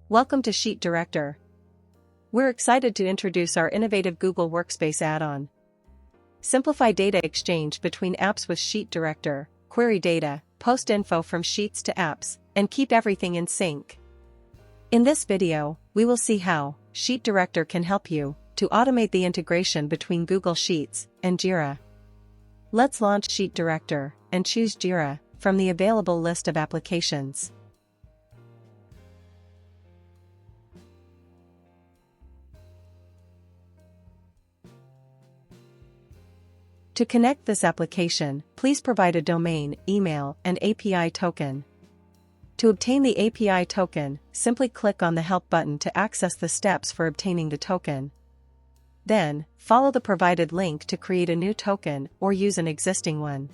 Welcome to Sheet Director. We're excited to introduce our innovative Google Workspace add-on. Simplify data exchange between apps with Sheet Director, query data, post info from Sheets to apps, and keep everything in sync. In this video, we will see how Sheet Director can help you to automate the integration between Google Sheets and Jira. Let's launch Sheet Director and choose Jira from the available list of applications. To connect this application, please provide a domain, email, and API token. To obtain the API token, simply click on the Help button to access the steps for obtaining the token. Then, follow the provided link to create a new token or use an existing one.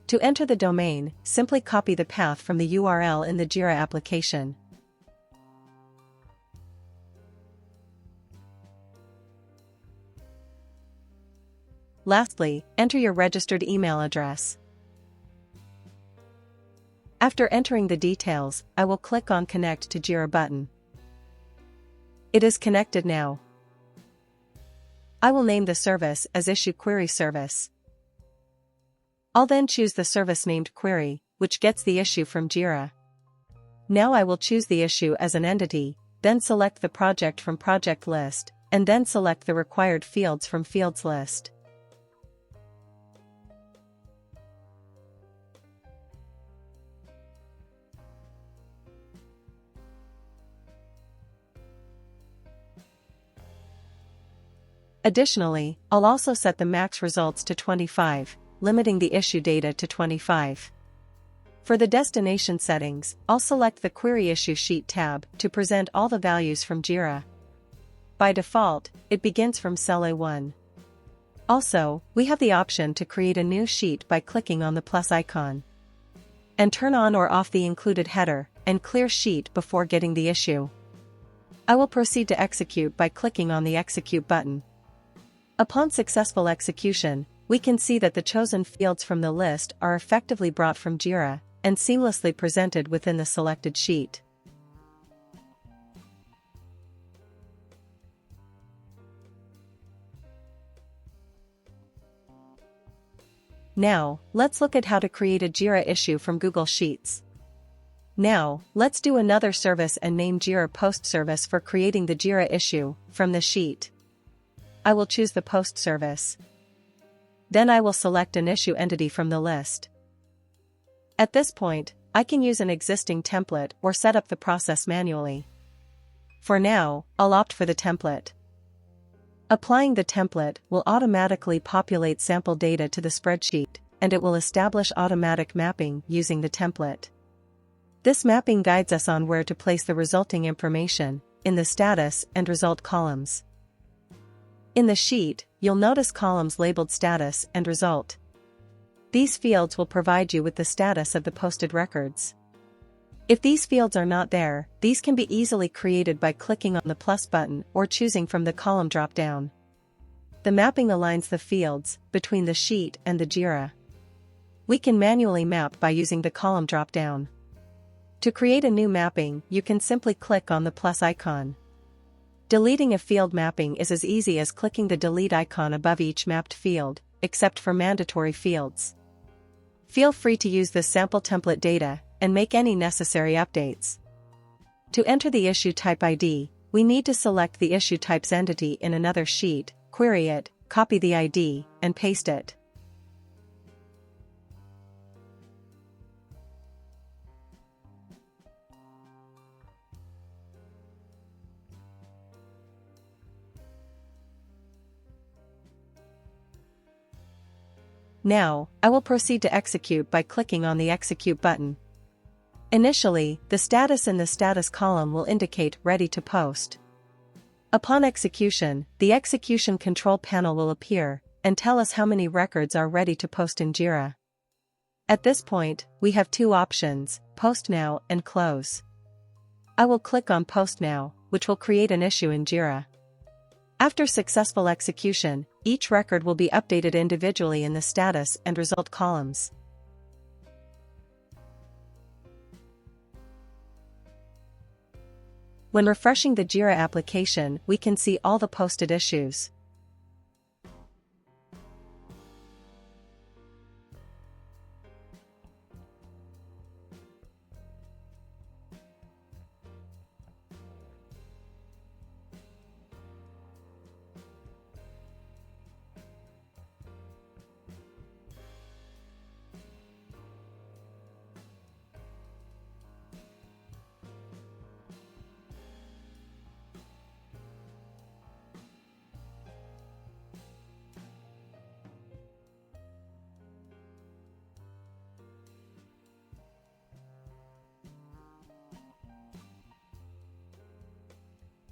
To enter the domain, simply copy the path from the URL in the Jira application. Lastly, enter your registered email address. After entering the details, I will click on Connect to Jira button. It is connected now. I will name the service as Issue Query Service. I'll then choose the service named Query, which gets the issue from Jira. Now I will choose the issue as an entity, then select the project from Project List, and then select the required fields from Fields List. Additionally, I'll also set the max results to 25. Limiting the issue data to 25. For the destination settings, I'll select the Query Issue Sheet tab to present all the values from Jira. By default, it begins from cell A1. Also, we have the option to create a new sheet by clicking on the plus icon. And turn on or off the included header and clear sheet before getting the issue. I will proceed to execute by clicking on the Execute button. Upon successful execution, we can see that the chosen fields from the list are effectively brought from Jira and seamlessly presented within the selected sheet. Now, let's look at how to create a Jira issue from Google Sheets. Now, let's do another service and name Jira Post Service for creating the Jira issue from the sheet. I will choose the Post service. Then I will select an issue entity from the list. At this point, I can use an existing template or set up the process manually. For now, I'll opt for the template. Applying the template will automatically populate sample data to the spreadsheet, and it will establish automatic mapping using the template. This mapping guides us on where to place the resulting information in the status and result columns. In the sheet, you'll notice columns labeled Status and Result. These fields will provide you with the status of the posted records. If these fields are not there, these can be easily created by clicking on the plus button or choosing from the column drop-down. The mapping aligns the fields between the sheet and the Jira. We can manually map by using the column drop-down. To create a new mapping, you can simply click on the plus icon. Deleting a field mapping is as easy as clicking the delete icon above each mapped field, except for mandatory fields. Feel free to use this sample template data and make any necessary updates. To enter the issue type ID, we need to select the issue type's entity in another sheet, query it, copy the ID, and paste it. Now, I will proceed to execute by clicking on the Execute button. Initially, the status in the status column will indicate Ready to Post. Upon execution, the execution control panel will appear, and tell us how many records are ready to post in Jira. At this point, we have two options, Post Now and Close. I will click on Post Now, which will create an issue in Jira. After successful execution, each record will be updated individually in the status and result columns. When refreshing the Jira application, we can see all the posted issues.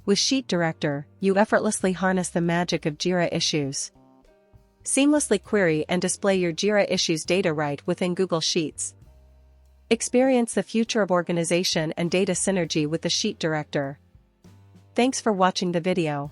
With Sheet Director, you effortlessly harness the magic of Jira Issues. Seamlessly query and display your Jira Issues data right within Google Sheets. Experience the future of organization and data synergy with the Sheet Director. Thanks for watching the video.